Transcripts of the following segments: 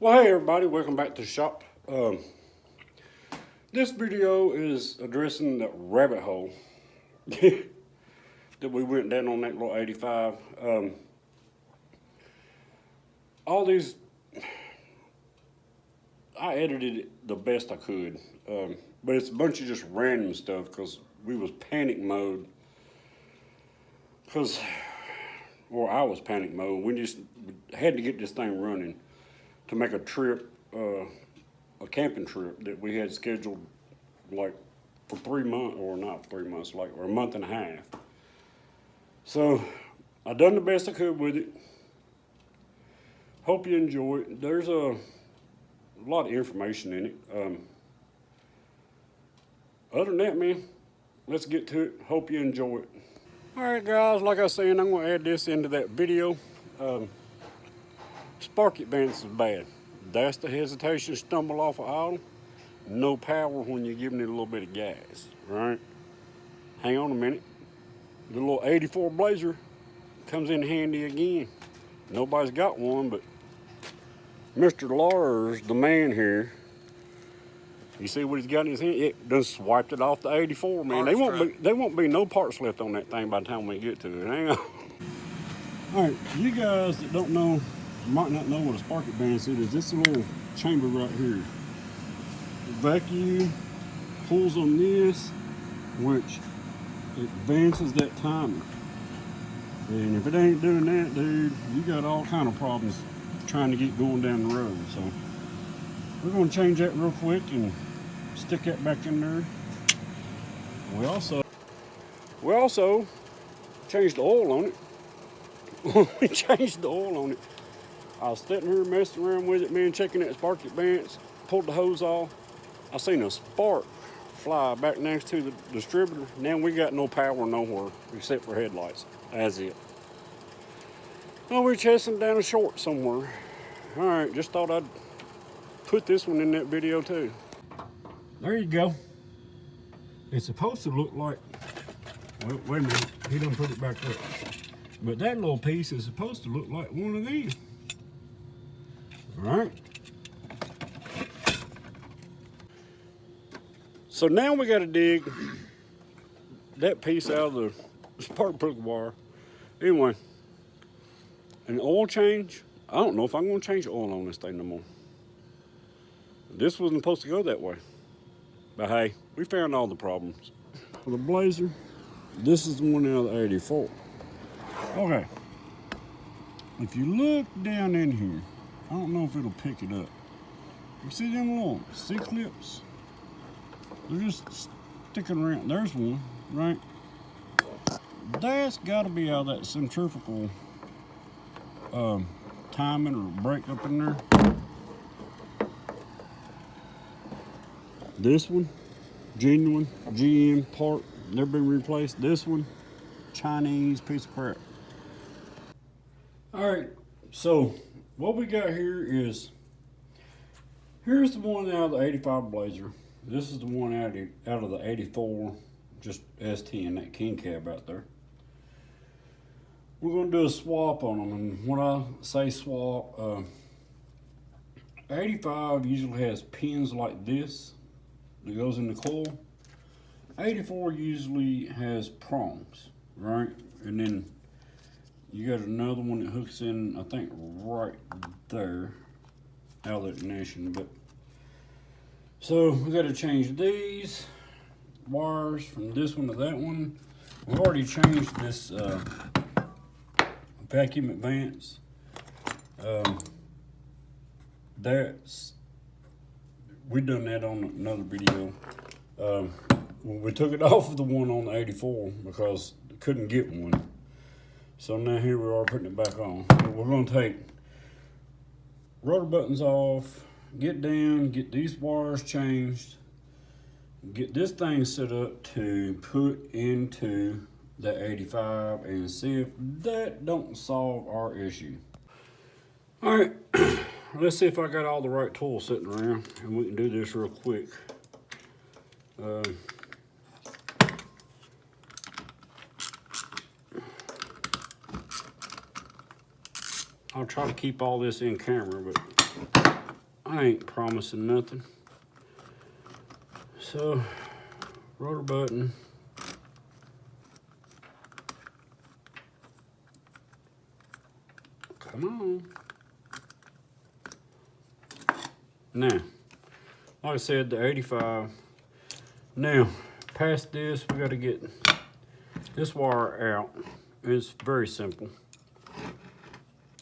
Well, hey everybody, welcome back to the shop. This video is addressing the rabbit hole that we went down on that little 85. All these, I edited it the best I could, but it's a bunch of just random stuff because we was panic mode. I was panic mode. We just had to get this thing running to make a trip, a camping trip that we had scheduled like for 3 months, or not 3 months, or a month and a half. So I done the best I could with it. Hope you enjoy it. There's a lot of information in it. Other than that, man, let's get to it. Hope you enjoy it. All right, guys, like I was saying, I'm gonna add this into that video. Spark advance is bad. That's the hesitation, stumble off of idle. No power when you're giving it a little bit of gas, right? Hang on a minute. The little 84 Blazer comes in handy again. Nobody's got one, but Mr. Lars, the man here, you see what he's got in his hand? It done swiped it off the 84, man. There won't be no parts left on that thing by the time we get to it. Hang on. All right, you guys that don't know, might not know what a spark advance is. This little chamber right here. The vacuum pulls on this, which advances that timer. And if it ain't doing that, dude, you got all kind of problems trying to get going down the road. So we're gonna change that real quick and stick that back in there. We also changed the oil on it. We changed the oil on it. I was sitting here messing around with it, man, checking that spark advance, pulled the hose off. I seen a spark fly back next to the distributor. Now we got no power nowhere except for headlights. That's it. Oh, we're chasing down a short somewhere. All right, just thought I'd put this one in that video too. There you go. It's supposed to look like, well, wait a minute, he done put it back up. But that little piece is supposed to look like one of these. All right. So now we got to dig that piece out of the spark plug wire. Anyway, an oil change. I don't know if I'm going to change the oil on this thing no more. This wasn't supposed to go that way. But hey, we found all the problems. For the Blazer, this is the one out of the 84. Okay. If you look down in here, I don't know if it'll pick it up. You see them little C-clips? They're just sticking around. There's one, right? That's got to be out of that centrifugal timing or brake up in there. This one, genuine GM part, never been replaced. This one, Chinese piece of crap. All right, so what we got here is, here's the one out of the 85 Blazer. This is the one out of the 84, just S10, that king cab out there. We're gonna do a swap on them, and when I say swap, 85 usually has pins like this that goes in the coil. 84 usually has prongs, right? And then you got another one that hooks in, I think, right there, out of the ignition. But so we got to change these wires from this one to that one. We've already changed this vacuum advance. We done that on another video. We took it off of the one on the 84 because couldn't get one. So now here we are putting it back on. We're gonna take rotor buttons off, get down, get these wires changed, get this thing set up to put into the 85 and see if that don't solve our issue. All right, let's see if I got all the right tools sitting around and we can do this real quick. I'll try to keep all this in camera, but I ain't promising nothing. So, rotor button. Come on. Now, like I said, the 85. Now, past this, we got to get this wire out. It's very simple.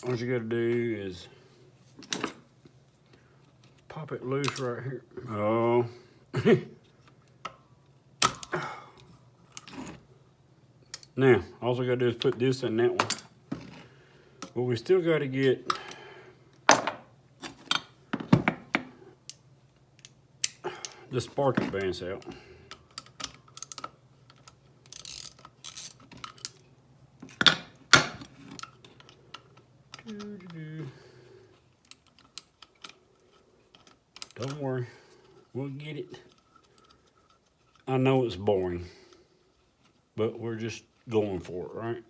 All you got to do is pop it loose right here. Oh. Now, all we got to do is put this in that one. But we still got to get the sparking bands out. Don't worry, we'll get it. I know it's boring, but we're just going for it, right?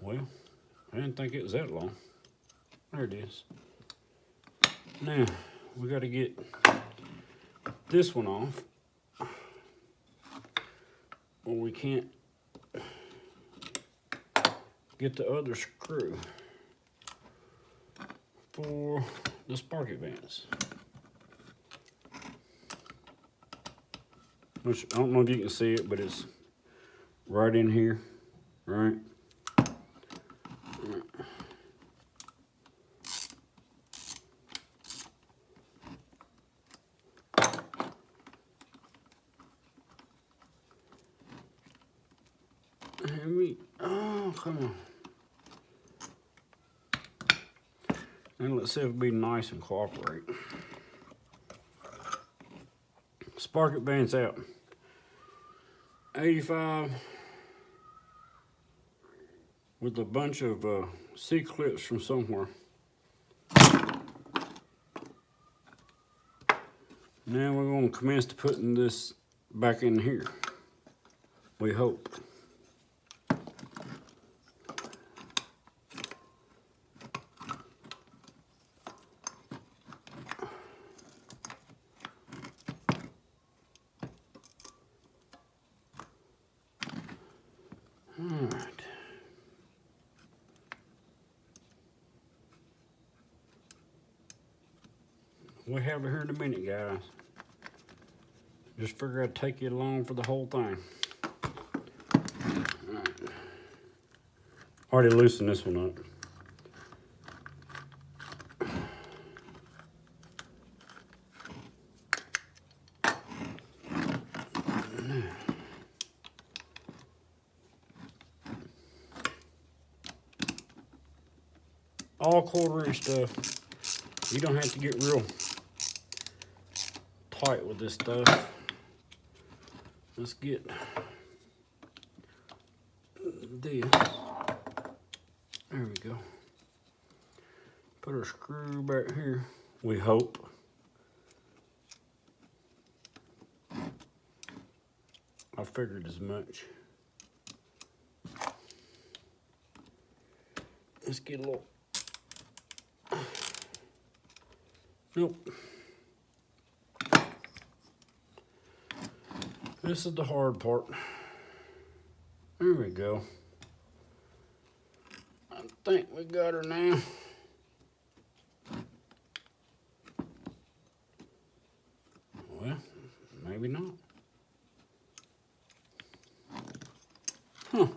Well, I didn't think it was that long. There it is. Now, we got to get this one off, or we can't get the other screw for the spark advance. Which, I don't know if you can see it, but it's right in here, right? Oh, come on. And let's see if it'll be nice and cooperate. Spark it bands out. 85 with a bunch of C-clips from somewhere. Now we're going to commence to putting this back in here. We hope. Alright. We'll have it here in a minute, guys. Just figure I'd take you along for the whole thing. Alright. Already loosened this one up. All 1/4-inch stuff. You don't have to get real tight with this stuff. Let's get this. There we go. Put our screw back here. We hope. I figured as much. Let's get a little. Nope. This is the hard part. There we go. I think we got her now. Well, maybe not. Huh.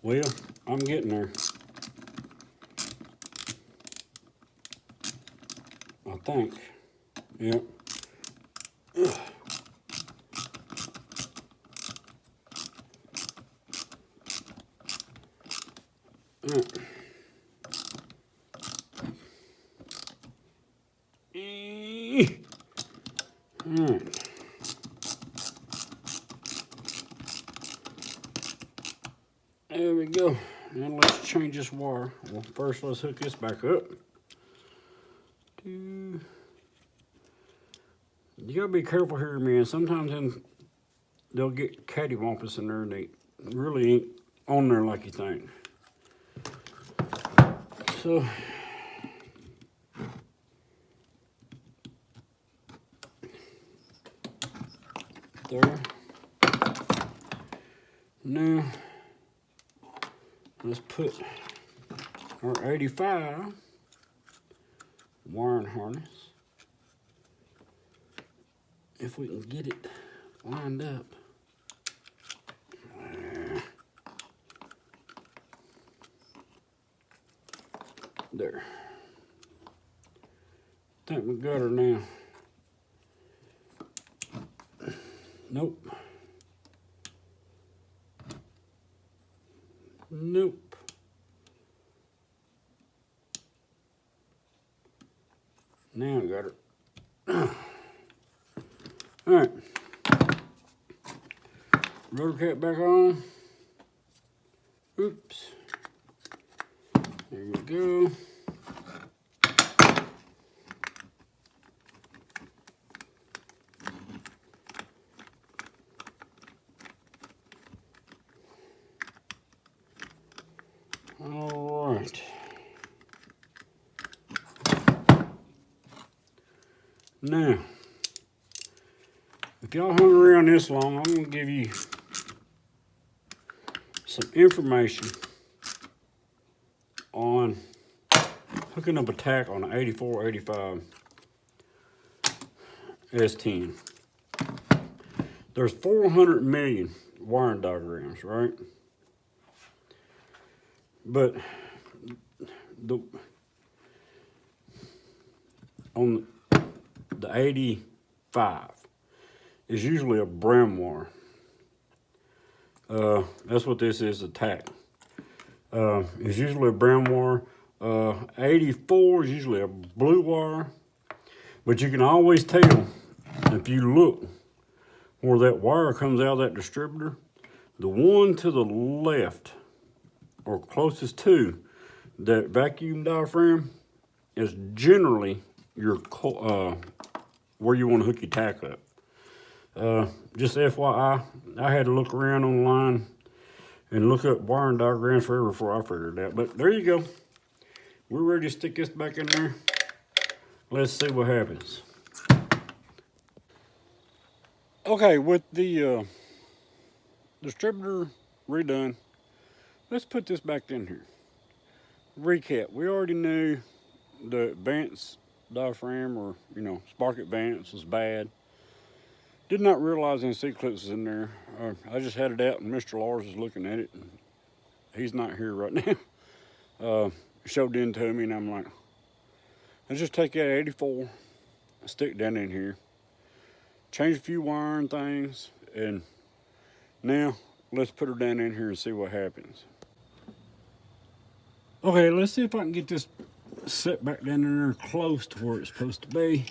Well, I'm getting there. I think. Yep. let's change this wire. Well, first let's hook this back up. You gotta be careful here, man. Sometimes they'll get cattywampus in there and they really ain't on there like you think. So there. Now let's put our 85 wiring harness, if we can get it lined up. There. Think we got her now. Nope. Nope. Now I got her. All right. Rotor cap back on. Oops. There we go. All right. Now, if y'all hung around this long, I'm going to give you some information on hooking up a tack on an 8485 S10. There's 400 million wiring diagrams, right? But on the 85 is usually a brown wire. That's what this is, a tack. It's usually a brown wire. 84 is usually a blue wire. But you can always tell if you look where that wire comes out of that distributor, the one to the left or closest to that vacuum diaphragm is generally your where you want to hook your tack up. Just FYI, I had to look around online and look up wiring diagrams forever before I figured it out. But there you go. We're ready to stick this back in there. Let's see what happens. Okay, with the distributor redone, let's put this back in here. Recap, we already knew the advanced diaphragm, or spark advance, was bad. Did not realize any C-clips was in there. I just had it out and Mr. Lars was looking at it. And he's not here right now. Showed it in to me and I'm like, let's just take that 84, stick that in here, change a few wiring things, and now let's put her down in here and see what happens. Okay, let's see if I can get this set back down in there close to where it's supposed to be.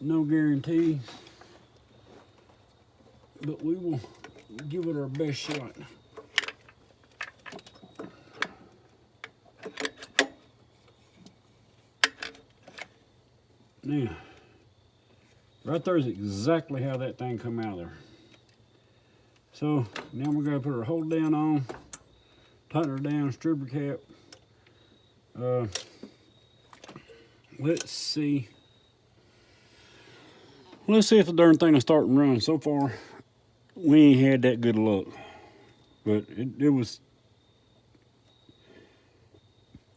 No guarantees, but we will give it our best shot. Now, right there is exactly how that thing come out of there. So now we're gonna put our hold down on, tighten her down, distributor cap. Let's see if the darn thing will start and run. So far, we ain't had that good luck. But it was,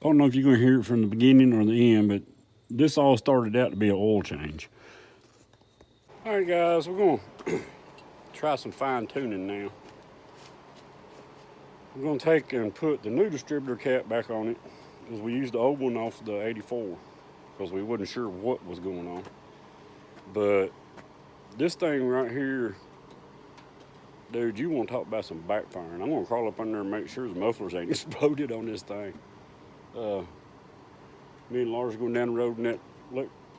I don't know if you're gonna hear it from the beginning or the end, but this all started out to be an oil change. All right, guys, we're gonna try some fine tuning now. We're gonna take and put the new distributor cap back on it, because we used the old one off the 84, because we wasn't sure what was going on. But this thing right here, dude, you want to talk about some backfiring. I'm gonna crawl up under there and make sure the mufflers ain't exploded on this thing. Me and Lars going down the road and that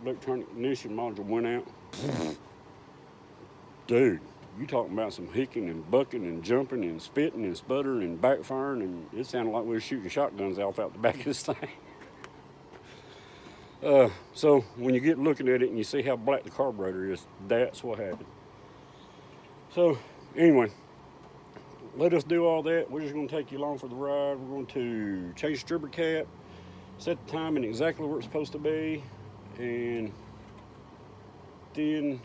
electronic ignition module went out. Dude, you talking about some hicking and bucking and jumping and spitting and sputtering and backfiring, and it sounded like we were shooting shotguns out the back of this thing. So when you get looking at it and you see how black the carburetor is, that's what happened. So anyway, let us do all that. We're just going to take you along for the ride. We're going to change the distributor cap, set the timing exactly where it's supposed to be, and then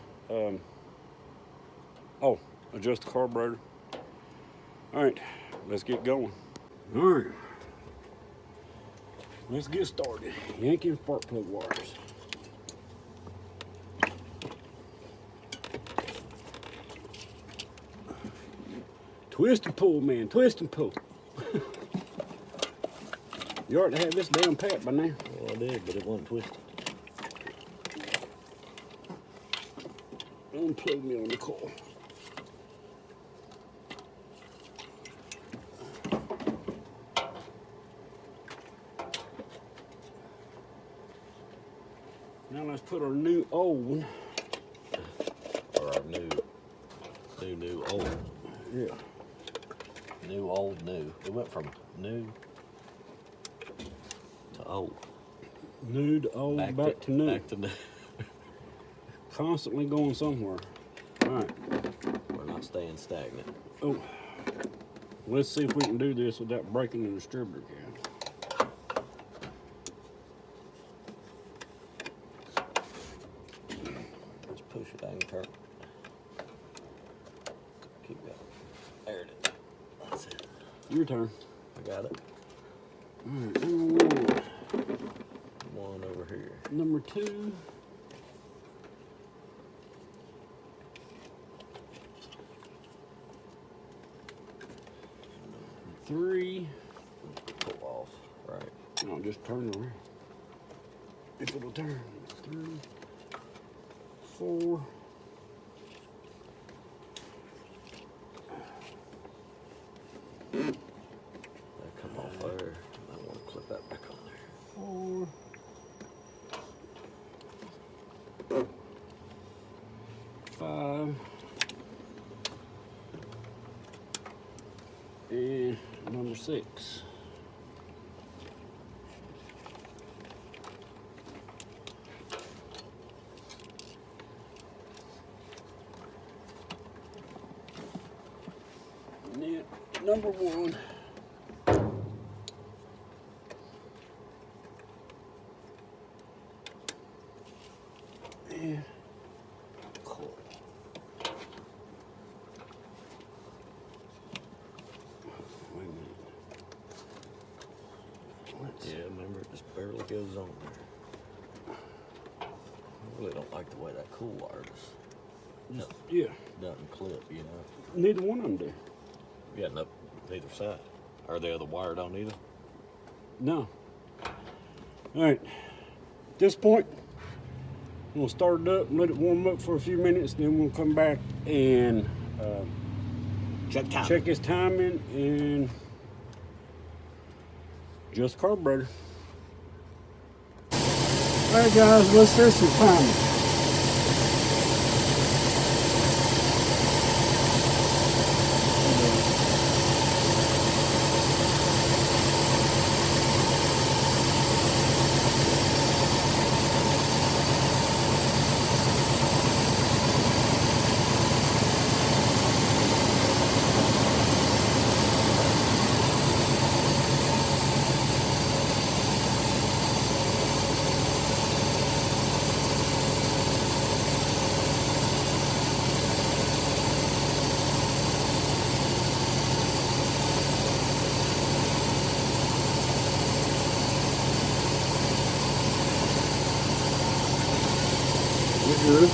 adjust the carburetor. All right, let's get going. All right, let's get started. Yanking spark plug wires. Twist and pull, man, twist and pull. You ought to have this down pat by now. Well, I did, but it wasn't twisted. Unplug me on the coil. Now let's put our new old one. Or our new old. Yeah. New, old, new. It went from new to old. New to old, back to new. Back to new. Constantly going somewhere. All right. We're not staying stagnant. Oh, let's see if we can do this without breaking the distributor cap. Let's push it. I can turn. Keep going. There it is. That's it. Your turn. I got it. All right, number one. One over here. Number two. Three. Pull off. Right. No, just turn it around. If it'll turn. 3, 4. That come off there. I want to clip that back on there. 4. 5. And number 6. And then number 1. And coil. Wait a minute. Yeah, remember it just barely goes on there. I really don't like the way that cool wire just Yeah, doesn't clip, you know. neither one of them do. Yeah, nope, neither side. Or the other wire don't either. No. All right. At this point, we'll start it up and let it warm up for a few minutes. Then we'll come back and check his timing and just carburetor. All right, guys, let's set some timing. Good.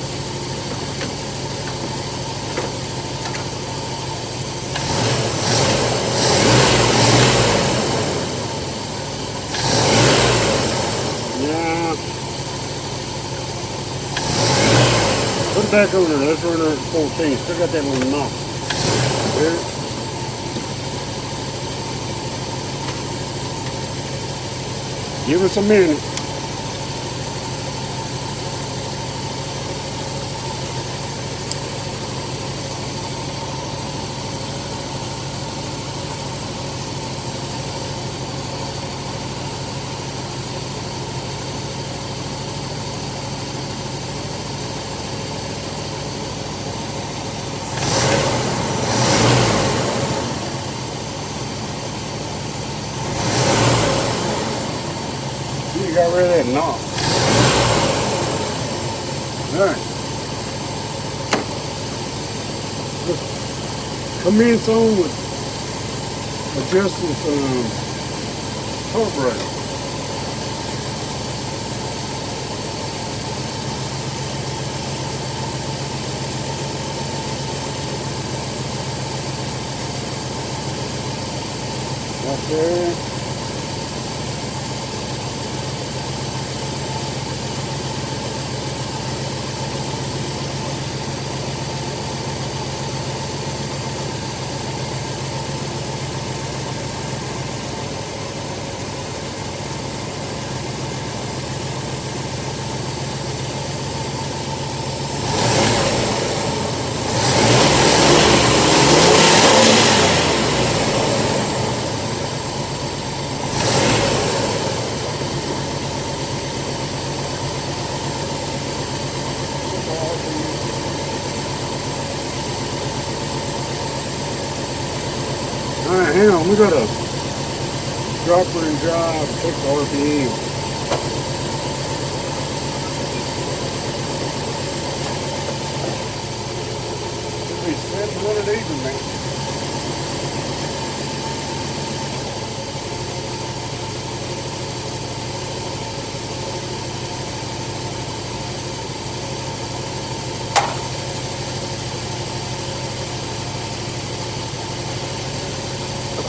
Yeah. Put it back over there. Let's run it at 14. Still got that little knot. There. Give us a minute. you got rid of that knob. Alright. Just commence on with adjusting some carburetor. Right there. Alright, hang on, we got a dropper and drive, check the RPM. Should be 700 even, man.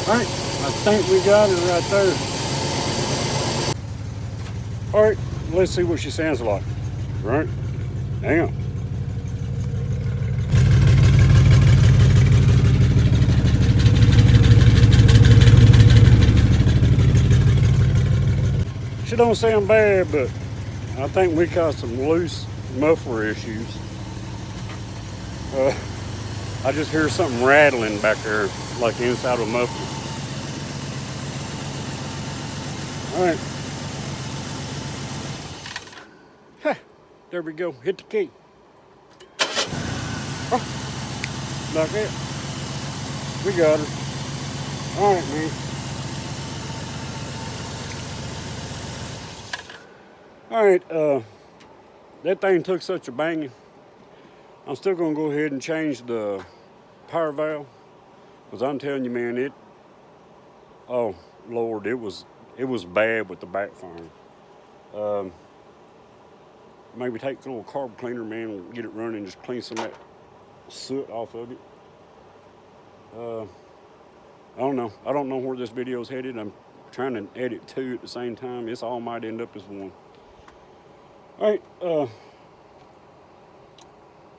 Alright, I think we got it right there. Alright, let's see what she sounds like. Right? Hang on. She don't sound bad, but I think we got some loose muffler issues. I just hear something rattling back there, like inside of a muffler. All right. Ha, there we go. Hit the key. Oh, like that. We got her. All right, man. All right. That thing took such a banging. I'm still gonna go ahead and change the power valve, because I'm telling you, man, oh Lord, it was bad with the backfiring. Maybe take a little carb cleaner, man, and get it running, just clean some of that soot off of it. I don't know. I don't know where this video's headed. I'm trying to edit two at the same time. This all might end up as one. All right.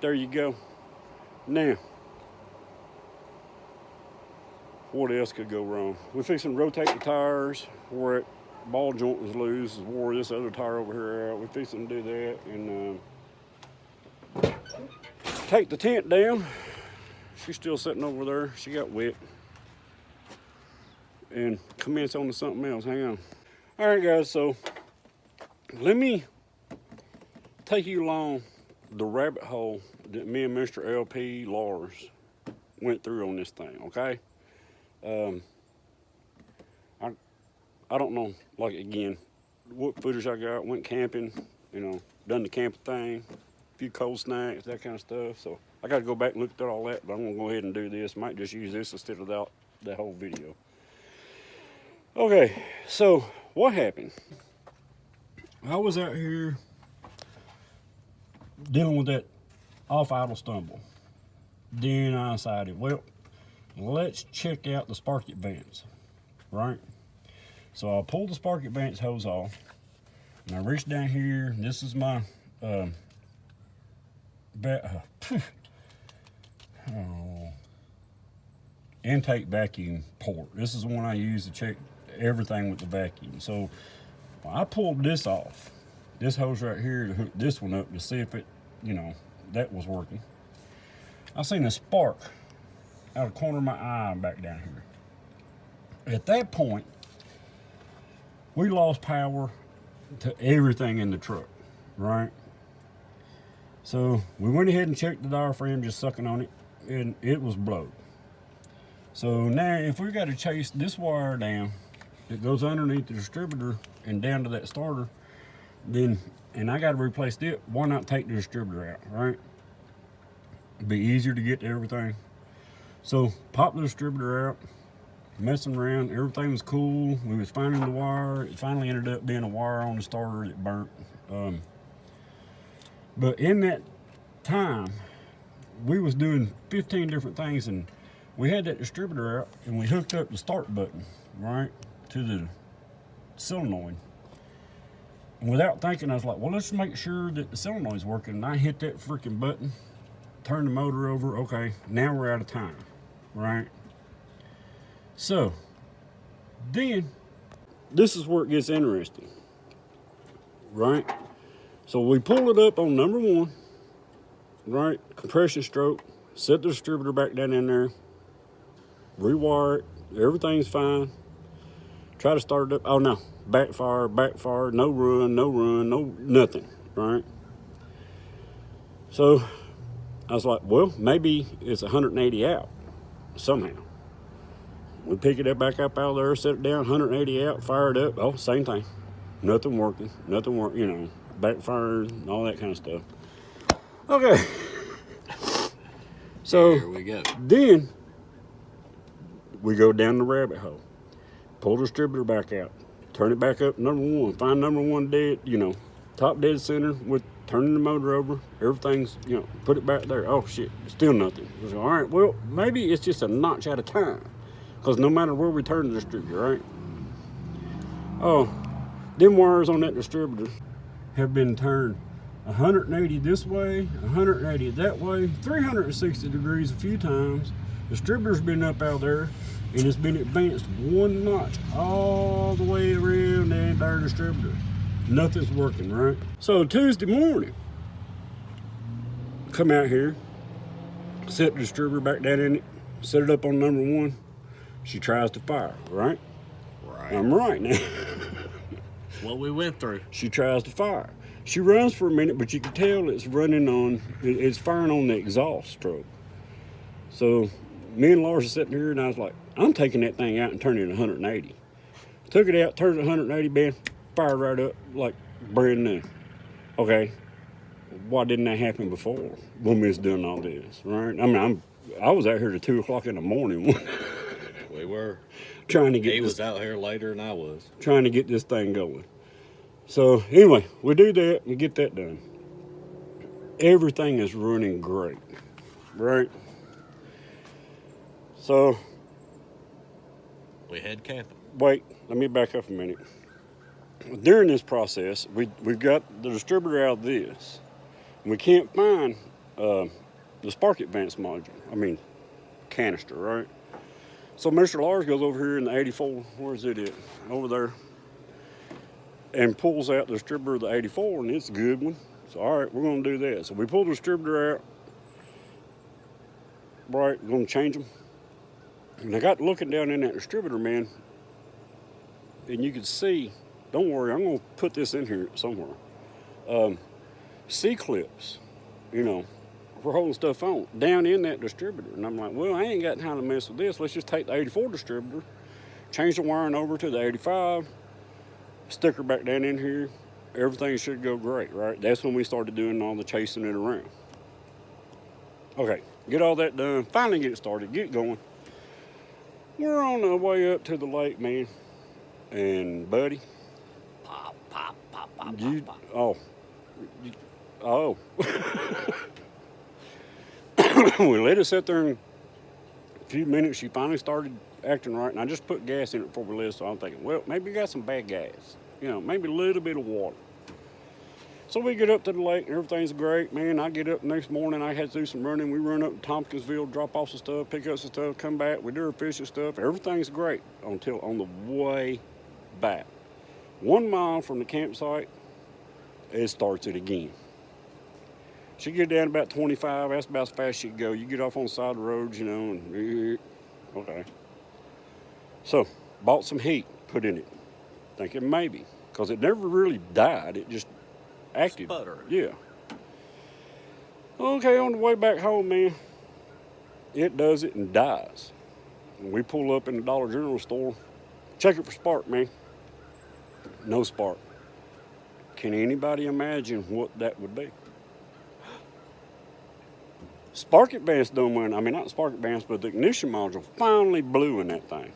There you go. Now, what else could go wrong? We're fixing to rotate the tires where that ball joint was loose. Wore this other tire over here out. We're fixing to do that and take the tent down. She's still sitting over there. She got wet. And commence on to something else. Hang on. All right, guys. So let me take you along the rabbit hole that me and Mr. LP Lars went through on this thing, okay? I don't know, like, again, what footage I got. Went camping, you know, done the camping thing, a few cold snacks, that kind of stuff. So I got to go back and look at all that, but I'm going to go ahead and do this. Might just use this instead of that whole video. Okay, so what happened? I was out here dealing with that off-idle stumble. Then I decided, well, let's check out the sparket vents, right? So I pulled the sparket vents hose off, and I reached down here. This is my intake vacuum port. This is the one I use to check everything with the vacuum. So I pulled this off, this hose right here, to hook this one up to see if it, you know, that was working. I seen a spark out of the corner of my eye back down here. At that point, we lost power to everything in the truck, right? So we went ahead and checked the diaphragm, just sucking on it, and it was blowed. So now if we got to chase this wire down that goes underneath the distributor and down to that starter, then, and I got to replace it, why not take the distributor out, right? It'd be easier to get to everything. So pop the distributor out, messing around, everything was cool. We was finding the wire. It finally ended up being a wire on the starter that burnt. But in that time, we was doing 15 different things, and we had that distributor out, and we hooked up the start button, right, to the solenoid. And without thinking, I was like, well, let's make sure that the solenoid's working. And I hit that freaking button, turn the motor over. Okay, now we're out of time, right? So then this is where it gets interesting, right? So we pull it up on number 1, right? Compression stroke, set the distributor back down in there, rewire it, everything's fine. Try to start it up. Oh no, backfire, no run, no nothing, right? So I was like, well, maybe it's 180 out somehow. We pick it up back up out of there, set it down, 180 out, fire it up. Oh, same thing. Nothing working, you know, backfire and all that kind of stuff. Okay. So here we go. Then we go down the rabbit hole. Pull the distributor back out. Turn it back up number 1. Find number 1 dead, you know, top dead center with turning the motor over. Everything's, you know, put it back there. Oh shit, still nothing. Like, all right, well, maybe it's just a notch at a time. Because no matter where we turn the distributor, right? Oh, them wires on that distributor have been turned 180 this way, 180 that way, 360 degrees a few times. Distributor's been up out there, and it's been advanced 1 notch all the way around the entire distributor. Nothing's working, right? So Tuesday morning, come out here, set the distributor back down in it, set it up on number 1. She tries to fire, right? Right. I'm right now. What we went through. She tries to fire. She runs for a minute, but you can tell it's running on, it's firing on the exhaust stroke. So me and Lars are sitting here, and I was like, I'm taking that thing out and turning it 180. Took it out, turned it 180, bam, fired right up like brand new. Okay, why didn't that happen before when we was doing all this, right? I mean, I was out here till 2 o'clock in the morning. We were. Trying to get He was out here later than I was. Trying to get this thing going. So anyway, we do that, we get that done. Everything is running great, right? So We head camping. wait, let me back up a minute. During this process, we've got the distributor out of this. We can't find the spark advance module. Canister, right? So Mr. Lars goes over here in the 84, where's it at? Over there. And pulls out the distributor of the 84, and it's a good one. So all right, we're gonna do that. So we pull the distributor out. Right, we're gonna change them. And I got looking down in that distributor, man, and you can see, don't worry, I'm gonna put this in here somewhere. C-clips, you know, for holding stuff on, down in that distributor. And I'm like, well, I ain't got time to mess with this. Let's just take the 84 distributor, change the wiring over to the 85, stick her back down in here. Everything should go great, right? That's when we started doing all the chasing it around. Okay, get all that done, finally get it started, get going. We're on our way up to the lake, man. And buddy, Pop, pop, pop, pop, you, pop, pop. oh. We let it sit there, and a few minutes she finally started acting right, and I just put gas in it before we left, so I'm thinking, well, maybe we got some bad gas, you know, maybe a little bit of water. So we get up to the lake, and everything's great, man. I get up the next morning, I had to do some running. We run up to Tompkinsville, drop off some stuff, pick up some stuff, come back, we do our fishing stuff. Everything's great until on the way back. 1 mile from the campsite, it starts it again. She get down about 25, that's about as fast as she can go. You get off on the side of the road, you know, and okay. So, bought some heat, put in it, thinking maybe, because it never really died, it just acted. Sputtering. Yeah. Okay, on the way back home, man, it does it and dies. And we pull up in the Dollar General store, Check it for spark, man. No spark. Can anybody imagine what that would be? Spark advance done one. I mean, not spark advance, but the ignition module finally blew in that thing.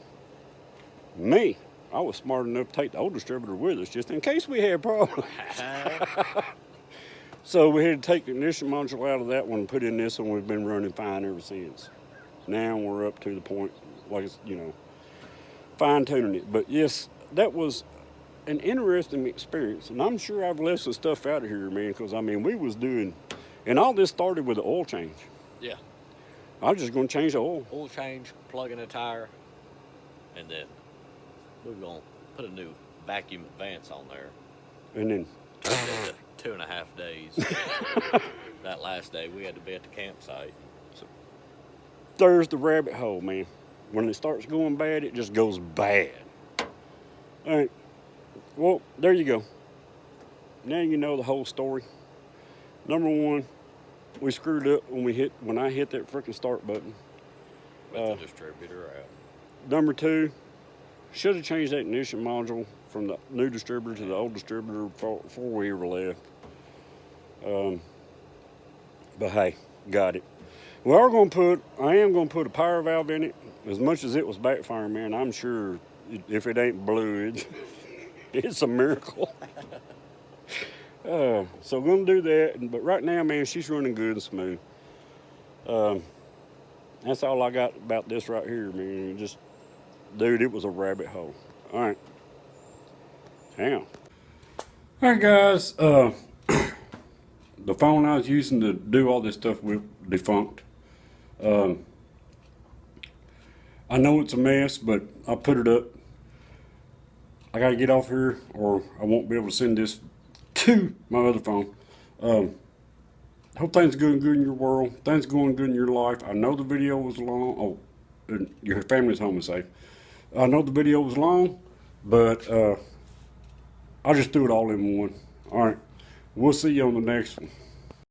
Me, I was smart enough to take the old distributor with us just in case we had problems. So we had to take the ignition module out of that one and put in this one. We've been running fine ever since. Now we're up to the point, like it's, you know, fine tuning it. But yes, that was an interesting experience. And I'm sure I've left some stuff out of here, man, because I mean, we was doing, and all this started with the oil change. Yeah. I was just going to change the oil. Oil change, plug in a tire, and then we're going to put a new vacuum advance on there. And then 2.5 days. That last day, we had to be at the campsite. So there's the rabbit hole, man. When it starts going bad, it just goes bad. All right. Well, there you go. Now you know the whole story. Number one, we screwed up when I hit that freaking start button. With the distributor out. Number two, should have changed that ignition module from the new distributor to the old distributor before we ever left. But hey, got it. I am going to put a power valve in it. As much as it was backfiring, man, I'm sure if it ain't blue, it's a miracle. So I'm going to do that. But right now, man, she's running good and smooth. That's all I got about this right here, man. Just, dude, it was a rabbit hole. All right. Hang on. All right, guys. The phone I was using to do all this stuff with defunct. I know it's a mess, but I put it up. I got to get off here or I won't be able to send this to my other phone. Hope things are going good in your world. Things are going good in your life. I know the video was long. Oh, and your family's home and safe. I know the video was long, but I just threw it all in one. All right. We'll see you on the next one.